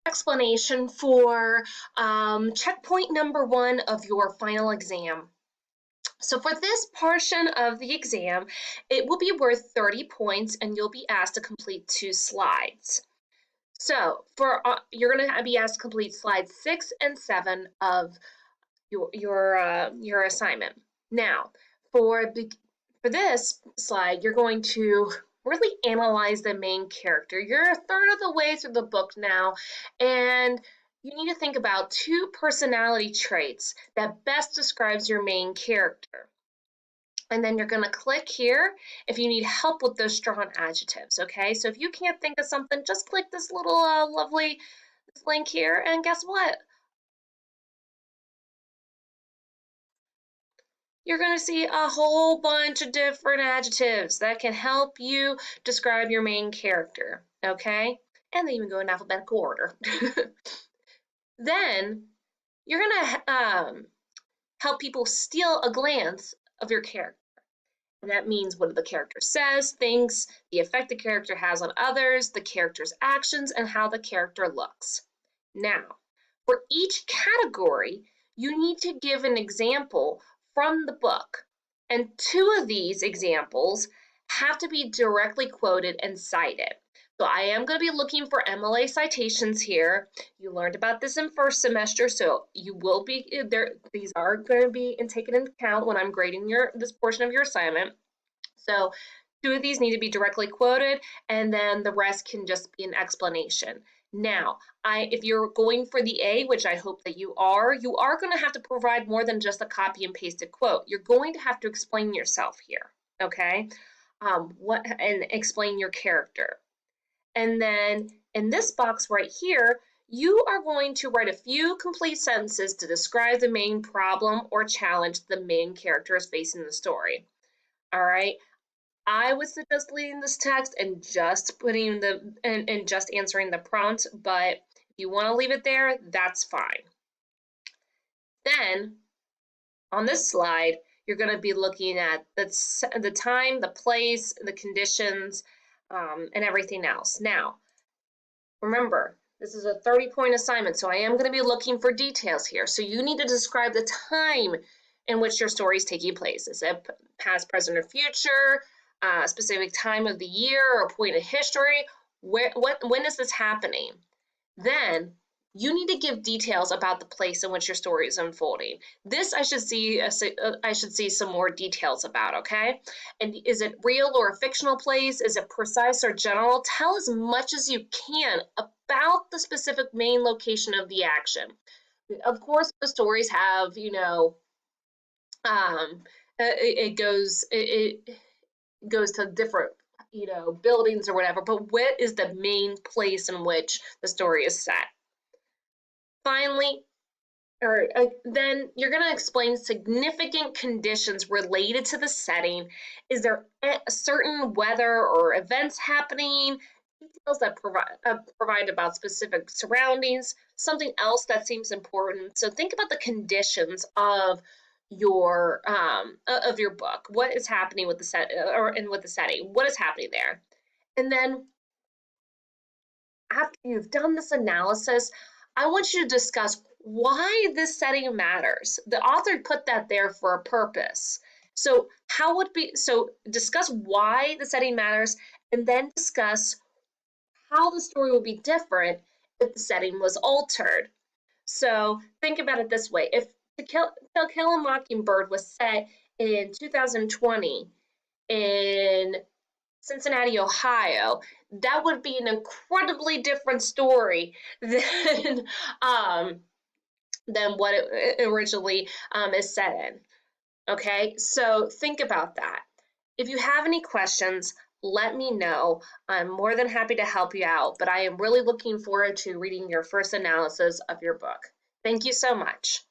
explanation for checkpoint number 1 of your final exam. So for this portion of the exam, it will be worth 30 points and you'll be asked to complete 2 slides. So you're going to be asked to complete slides 6 and 7 of your assignment. Now, for this slide, you're going to really analyze the main character. You're a third of the way through the book now, and you need to think about 2 personality traits that best describes your main character. And then you're going to click here if you need help with those strong adjectives, okay? So if you can't think of something, just click this little lovely link here, and guess what? You're going to see a whole bunch of different adjectives that can help you describe your main character, okay? And they even go in alphabetical order. Then you're going to help people steal a glance of your character. And that means what the character says, thinks, the effect the character has on others, the character's actions, and how the character looks. Now, for each category, you need to give an example from the book, and 2 of these examples have to be directly quoted and cited. So I am going to be looking for MLA citations here. You learned about this in first semester, so you will be there. These are going to be taken into account when I'm grading this portion of your assignment. So 2 of these need to be directly quoted, and then the rest can just be an explanation. Now, if you're going for the A, which I hope that you are going to have to provide more than just a copy and pasted quote. You're going to have to explain yourself here, okay? And explain your character. And then in this box right here, you are going to write a few complete sentences to describe the main problem or challenge the main character is facing in the story. All right. I would suggest leading this text and just putting and just answering the prompt, but if you want to leave it there, that's fine. Then on this slide, you're going to be looking at the time, the place, the conditions, and everything else. Now, remember, this is a 30-point assignment, so I am going to be looking for details here. So you need to describe the time in which your story is taking place. Is it past, present, or future? A specific time of the year or point of history? When is this happening? Then you need to give details about the place in which your story is unfolding. This I should see some more details about, okay? And is it real or a fictional place? Is it precise or general? Tell as much as you can about the specific main location of the action. Of course, the stories have, it goes to different, buildings or whatever, but what is the main place in which the story is set? Finally, then you're going to explain significant conditions related to the setting. Is there a certain weather or events happening? Details that provide about specific surroundings. Something else that seems important. So think about the conditions of your book. What is happening with the setting? What is happening there? And then after you've done this analysis, I want you to discuss why this setting matters. The author put that there for a purpose. So discuss why the setting matters, and then discuss how the story will be different if the setting was altered. So think about it this way. If To Kill a Mockingbird was set in 2020 in Cincinnati, Ohio, that would be an incredibly different story than what it originally is set in. Okay, so think about that. If you have any questions, let me know. I'm more than happy to help you out, but I am really looking forward to reading your first analysis of your book. Thank you so much.